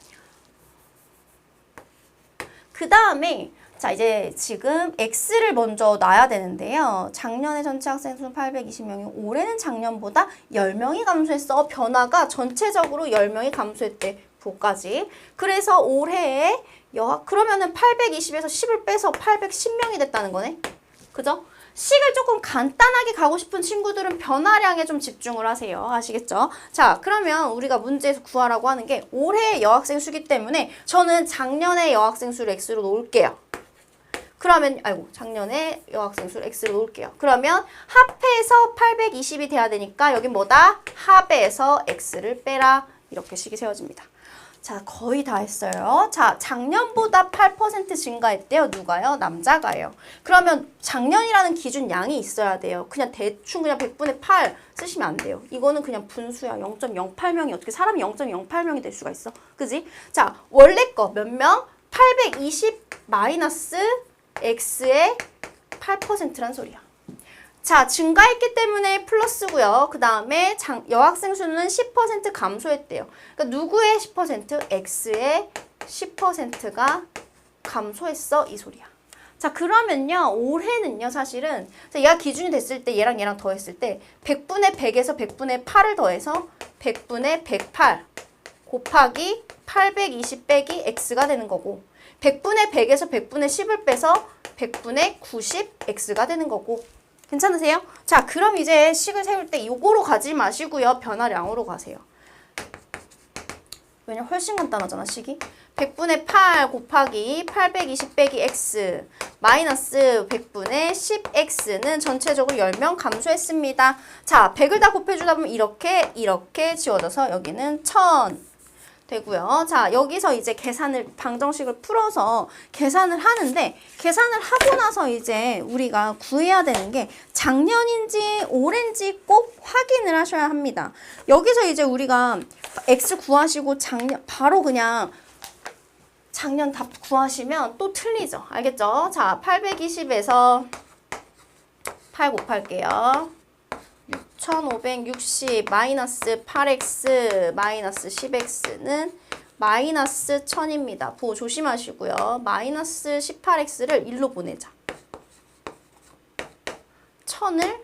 그 다음에 자, 이제 지금 X를 먼저 놔야 되는데요. 작년에 전체 학생 수는 820명이고 올해는 작년보다 10명이 감소했어. 변화가 전체적으로 10명이 감소했대. 부까지. 그래서 올해에 그러면은 820에서 10을 빼서 810명이 됐다는 거네. 그죠? 식을 조금 간단하게 가고 싶은 친구들은 변화량에 좀 집중을 하세요. 아시겠죠? 자, 그러면 우리가 문제에서 구하라고 하는 게 올해의 여학생 수기 때문에 저는 작년의 여학생 수를 X로 놓을게요. 그러면 작년에 여학생 수를 X로 놓을게요. 그러면 합해서 820이 돼야 되니까 여긴 뭐다? 합에서 X를 빼라. 이렇게 식이 세워집니다. 자, 거의 다 했어요. 자, 작년보다 8% 증가했대요. 누가요? 남자가요. 그러면 작년이라는 기준 양이 있어야 돼요. 그냥 대충 그냥 100분의 8 쓰시면 안 돼요. 이거는 그냥 분수야. 0.08명이 어떻게 사람이 0.08명이 될 수가 있어. 그지? 자, 원래 거 몇 명? 820 마이너스 X의 8%란 소리야. 자, 증가했기 때문에 플러스고요. 그 다음에 여학생 수는 10% 감소했대요. 그러니까 누구의 10%? X의 10%가 감소했어. 이 소리야. 자, 그러면요. 올해는요. 사실은 얘가 기준이 됐을 때 얘랑 얘랑 더했을 때 100분의 100에서 100분의 8을 더해서 100분의 108 곱하기 820 빼기 X가 되는 거고 100분의 100에서 100분의 10을 빼서 100분의 90 X가 되는 거고 괜찮으세요? 자, 그럼 이제 식을 세울 때 요거로 가지 마시고요. 변화량으로 가세요. 왜냐면 훨씬 간단하잖아, 식이. 100분의 8 곱하기 820 빼기 X 마이너스 100분의 10X는 전체적으로 10명 감소했습니다. 자, 100을 다 곱해주다 보면 이렇게 지워져서 여기는 1000 되고요. 자, 여기서 이제 방정식을 풀어서 계산을 하는데 계산을 하고 나서 이제 우리가 구해야 되는 게 작년인지 올해인지 꼭 확인을 하셔야 합니다. 여기서 이제 우리가 X 구하시고 바로 그냥 작년 답 구하시면 또 틀리죠. 알겠죠? 자, 820에서 8 곱할게요. 6560 마이너스 8x 마이너스 10x는 마이너스 1000입니다. 부호 조심하시고요. 마이너스 18x를 1로 보내자. 1000을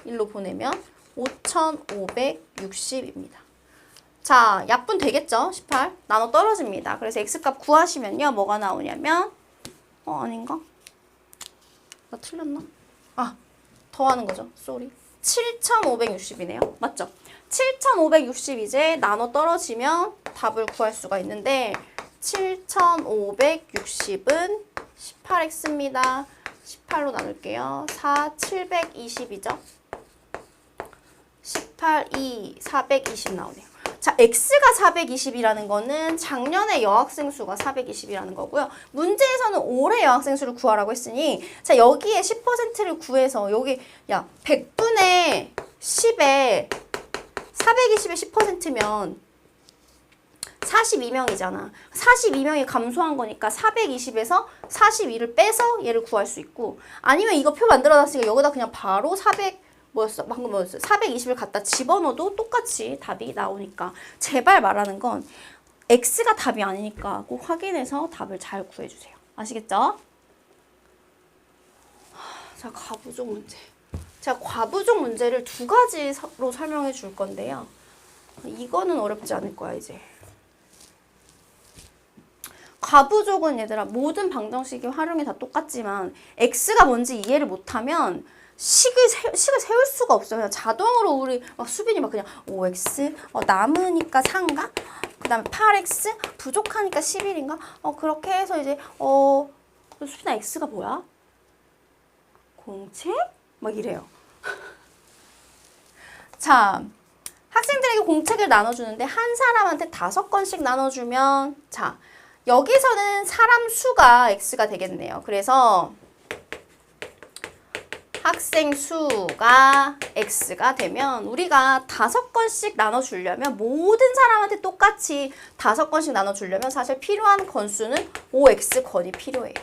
1로 보내면 5560입니다. 자, 약분 되겠죠? 18 나눠 떨어집니다. 그래서 x값 구하시면요. 뭐가 나오냐면 아닌가? 나 틀렸나? 더하는 거죠. 쏘리. 7560이네요. 맞죠? 7560 이제 나눠 떨어지면 답을 구할 수가 있는데 7560은 18x입니다. 18로 나눌게요. 4, 720이죠. 18, 2, 420 나오네요. 자, X가 420이라는 거는 작년에 여학생 수가 420이라는 거고요. 문제에서는 올해 여학생 수를 구하라고 했으니 자, 여기에 10%를 구해서 여기 100분의 10에 420의 10%면 42명이잖아. 42명이 감소한 거니까 420에서 42를 빼서 얘를 구할 수 있고 아니면 이거 표 만들어놨으니까 여기다 그냥 바로 420을 갖다 집어넣어도 똑같이 답이 나오니까 제발 말하는 건 X가 답이 아니니까 꼭 확인해서 답을 잘 구해주세요. 아시겠죠? 자, 과부족 문제. 제가 과부족 문제를 두 가지로 설명해 줄 건데요. 이거는 어렵지 않을 거야, 이제. 과부족은 얘들아 모든 방정식이 활용이 다 똑같지만 X가 뭔지 이해를 못하면 식을 세울 수가 없어요. 그냥 자동으로 우리 수빈이 그냥 5x 남으니까 4인가? 그 다음에 8x 부족하니까 11인가? 그렇게 해서 이제 수빈아 x가 뭐야? 공책? 막 이래요. 자, 학생들에게 공책을 나눠주는데 한 사람한테 5건씩 나눠주면 자, 여기서는 사람 수가 x가 되겠네요. 그래서 학생 수가 x가 되면 우리가 5건씩 나눠주려면 모든 사람한테 똑같이 5건씩 나눠주려면 사실 필요한 건수는 5x건이 필요해요.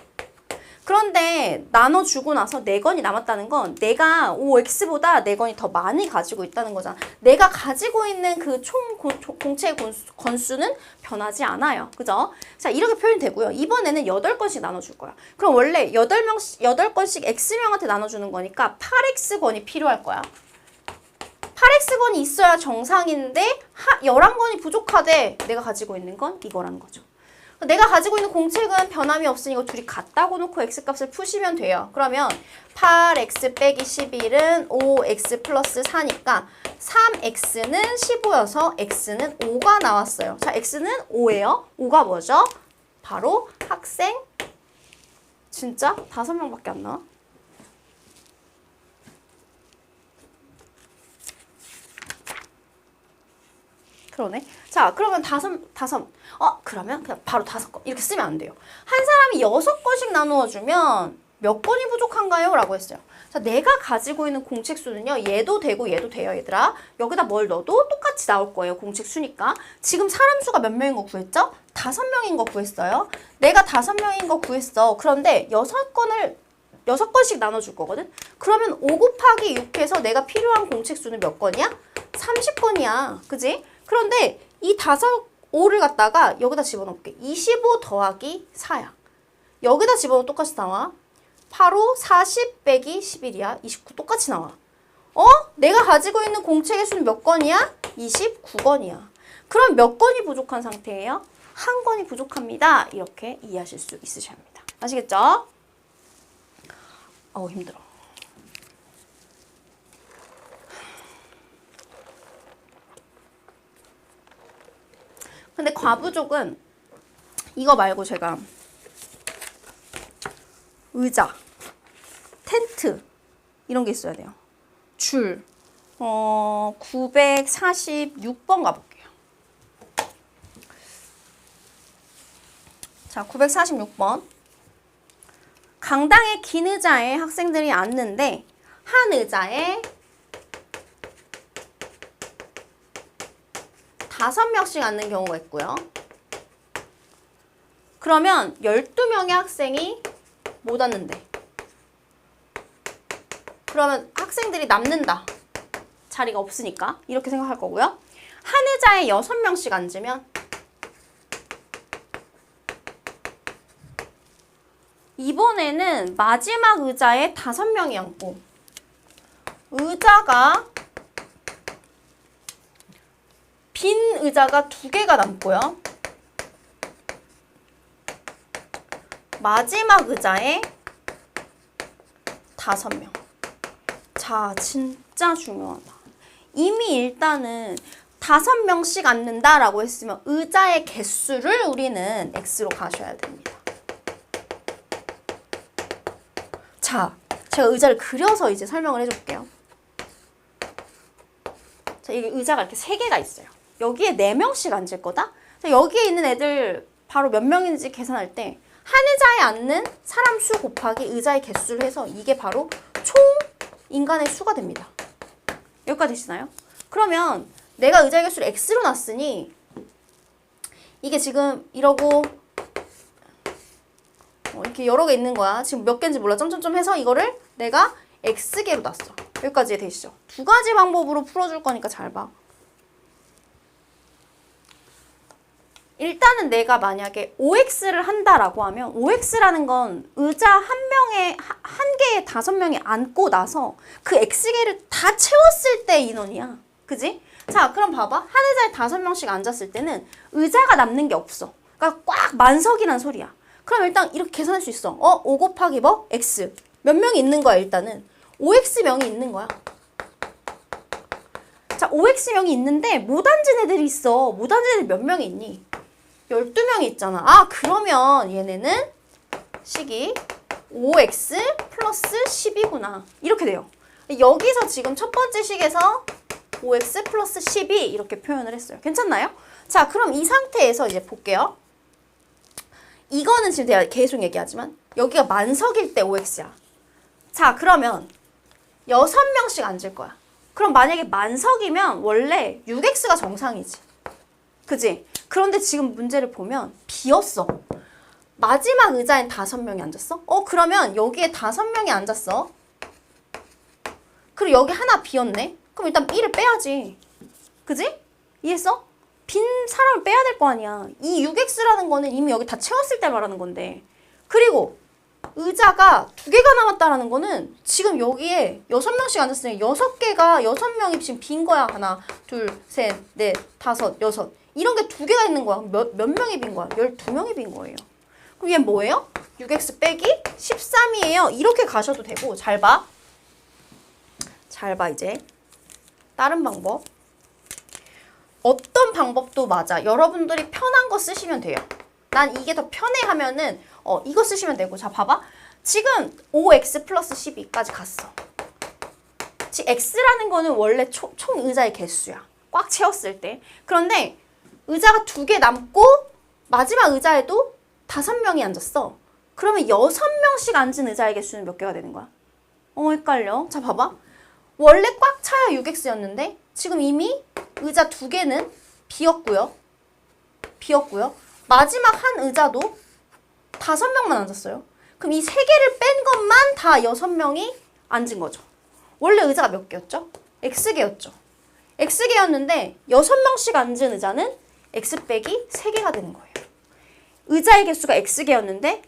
그런데 나눠주고 나서 4건이 남았다는 건 내가 5x보다 4건이 더 많이 가지고 있다는 거잖아. 내가 가지고 있는 그 총 공채 건수는 변하지 않아요. 그죠? 자, 이렇게 표현이 되고요. 이번에는 8건씩 나눠줄 거야. 그럼 원래 8건씩 x명한테 나눠주는 거니까 8x건이 필요할 거야. 8x건이 있어야 정상인데 11건이 부족하대. 내가 가지고 있는 건 이거라는 거죠. 내가 가지고 있는 공책은 변함이 없으니까 둘이 같다고 놓고 x값을 푸시면 돼요. 그러면 8x 빼기 11은 5x 플러스 4니까 3x는 15여서 x는 5가 나왔어요. 자, x는 5예요. 5가 뭐죠? 바로 학생 진짜 5명밖에 안 나와? 그러네. 자, 그러면 그러면 그냥 바로 5건 이렇게 쓰면 안 돼요. 한 사람이 6건씩 나누어 주면 몇 건이 부족한가요? 라고 했어요. 자, 내가 가지고 있는 공책 수는요. 얘도 되고 얘도 돼요, 얘들아. 여기다 뭘 넣어도 똑같이 나올 거예요. 공책 수니까. 지금 사람 수가 몇 명인 거 구했죠? 5명인 거 구했어요. 내가 5명인 거 구했어. 그런데 6건씩 나눠줄 거거든? 그러면 5 곱하기 6해서 내가 필요한 공책 수는 몇 건이야? 30건이야. 그지? 그런데 이 5를 갖다가 여기다 집어넣을게. 25 더하기 4야. 여기다 집어넣으면 똑같이 나와. 8호 40 빼기 11이야. 29 똑같이 나와. 내가 가지고 있는 공책의 수는 몇 건이야? 29건이야. 그럼 몇 건이 부족한 상태예요? 한 건이 부족합니다. 이렇게 이해하실 수 있으셔야 합니다. 아시겠죠? 힘들어. 근데 과부족은 이거 말고 제가 의자, 텐트 이런 게 있어야 돼요. 줄 946번 가볼게요. 자, 946번. 강당의 긴 의자에 학생들이 앉는데 한 의자에 5명씩 앉는 경우가 있고요. 그러면 12명의 학생이 못 앉는데. 그러면 학생들이 남는다. 자리가 없으니까. 이렇게 생각할 거고요. 한 의자에 6명씩 앉으면 이번에는 마지막 의자에 5명이 앉고 빈 의자가 2개가 남고요. 마지막 의자에 5명. 자, 진짜 중요하다. 이미 일단은 5명씩 앉는다라고 했으면 의자의 개수를 우리는 x로 가셔야 됩니다. 자, 제가 의자를 그려서 이제 설명을 해줄게요. 자, 이게 의자가 이렇게 3개가 있어요. 여기에 4명씩 앉을 거다? 자, 여기에 있는 애들 바로 몇 명인지 계산할 때 한 의자에 앉는 사람 수 곱하기 의자의 개수를 해서 이게 바로 총 인간의 수가 됩니다. 여기까지 되시나요? 그러면 내가 의자의 개수를 x로 놨으니 이게 지금 이러고 이렇게 여러 개 있는 거야. 지금 몇 개인지 몰라. 점점점 해서 이거를 내가 x개로 놨어. 여기까지 되시죠? 2가지 방법으로 풀어줄 거니까 잘 봐. 일단은 내가 만약에 5x를 한다라고 하면 5x라는 건 의자 한 개에 5명이 앉고 나서 그 x개를 다 채웠을 때 인원이야. 그지? 자, 그럼 봐봐. 한 의자에 5명씩 앉았을 때는 의자가 남는 게 없어. 그러니까 꽉 만석이란 소리야. 그럼 일단 이렇게 계산할 수 있어. 5 곱하기 뭐? x. 몇 명이 있는 거야, 일단은. 5x명이 있는 거야. 자, 5x명이 있는데 못 앉은 애들이 있어. 못 앉은 애들 몇 명이 있니? 12명이 있잖아. 아, 그러면 얘네는 식이 5x 플러스 10이구나. 이렇게 돼요. 여기서 지금 첫 번째 식에서 5x 플러스 10이 이렇게 표현을 했어요. 괜찮나요? 자, 그럼 이 상태에서 이제 볼게요. 이거는 지금 제가 계속 얘기하지만 여기가 만석일 때 5x야. 자, 그러면 6명씩 앉을 거야. 그럼 만약에 만석이면 원래 6x가 정상이지. 그지? 그런데 지금 문제를 보면 비었어. 마지막 의자엔 5명이 앉았어? 그러면 여기에 5명이 앉았어. 그리고 여기 하나 비었네? 그럼 일단 1을 빼야지. 그지? 이해했어? 빈 사람을 빼야 될 거 아니야. 이 6x라는 거는 이미 여기 다 채웠을 때 말하는 건데. 그리고 의자가 2개가 남았다라는 거는 지금 여기에 6명씩 앉았으니까 6개가 6명이 지금 빈 거야. 하나, 둘, 셋, 넷, 다섯, 여섯. 이런 게 2개가 있는 거야. 몇 명이 빈 거야? 12명이 빈 거예요. 그럼 얘 뭐예요? 6x 빼기 13이에요. 이렇게 가셔도 되고. 잘 봐. 잘 봐 이제. 다른 방법. 어떤 방법도 맞아. 여러분들이 편한 거 쓰시면 돼요. 난 이게 더 편해 하면은 이거 쓰시면 되고. 자, 봐봐. 지금 5x 플러스 12까지 갔어. 지금 x라는 거는 원래 총 의자의 개수야. 꽉 채웠을 때. 그런데 의자가 2개 남고 마지막 의자에도 5명이 앉았어. 그러면 6명씩 앉은 의자의 개수는 몇 개가 되는 거야? 헷갈려. 자, 봐봐. 원래 꽉 차야 6x였는데 지금 이미 의자 2개는 비었고요. 마지막 한 의자도 5명만 앉았어요. 그럼 이 3개를 뺀 것만 다 6명이 앉은 거죠. 원래 의자가 몇 개였죠? x개였죠. x개였는데 6명씩 앉은 의자는 x 빼기 3개가 되는 거예요. 의자의 개수가 x개였는데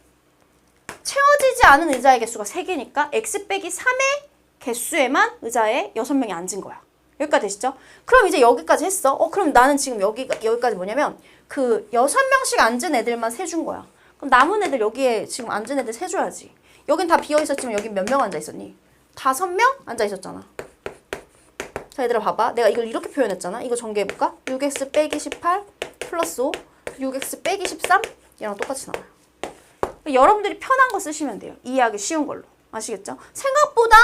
채워지지 않은 의자의 개수가 3개니까 x 빼기 3의 개수에만 의자에 6명이 앉은 거야. 여기까지 되시죠? 그럼 이제 여기까지 했어. 그럼 나는 지금 여기까지 뭐냐면 그 6명씩 앉은 애들만 세준 거야. 그럼 남은 애들 여기에 지금 앉은 애들 세줘야지. 여긴 다 비어있었지만 여긴 몇 명 앉아있었니? 5명 앉아있었잖아. 자, 얘들아 봐봐. 내가 이걸 이렇게 표현했잖아. 이거 전개해볼까? 6x 빼기 18 플러스 5 6x 빼기 13 얘랑 똑같이 나와요. 여러분들이 편한 거 쓰시면 돼요. 이해하기 쉬운 걸로. 아시겠죠? 생각보다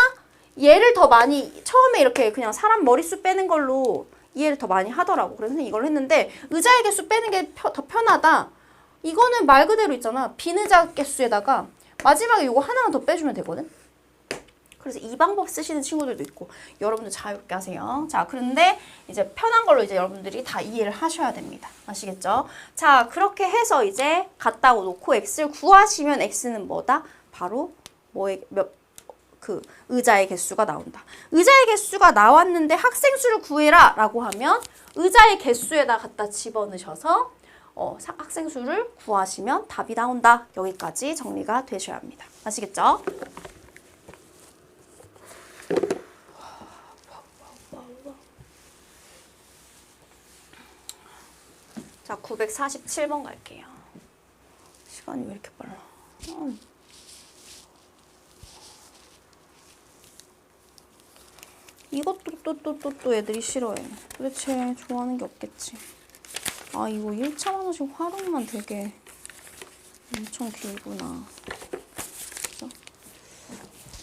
얘를 더 많이 처음에 이렇게 그냥 사람 머릿수 빼는 걸로 이해를 더 많이 하더라고. 그래서 이걸 했는데 의자의 개수 빼는 게 더 편하다. 이거는 말 그대로 있잖아. 빈 의자 개수에다가 마지막에 이거 하나만 더 빼주면 되거든. 그래서 이 방법 쓰시는 친구들도 있고 여러분들 자유롭게 하세요. 자, 그런데 이제 편한 걸로 이제 여러분들이 다 이해를 하셔야 됩니다. 아시겠죠? 자, 그렇게 해서 이제 갖다 놓고 x를 구하시면 x는 뭐다? 바로 그 의자의 개수가 나온다. 의자의 개수가 나왔는데 학생 수를 구해라 라고 하면 의자의 개수에다 갖다 집어넣으셔서 학생 수를 구하시면 답이 나온다. 여기까지 정리가 되셔야 합니다. 아시겠죠? 자, 947번 갈게요. 시간이 왜 이렇게 빨라? 이것도 또 애들이 싫어해. 도대체 좋아하는 게 없겠지. 아, 이거 1차 만원씩 활용만 되게 엄청 길구나.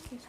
그래서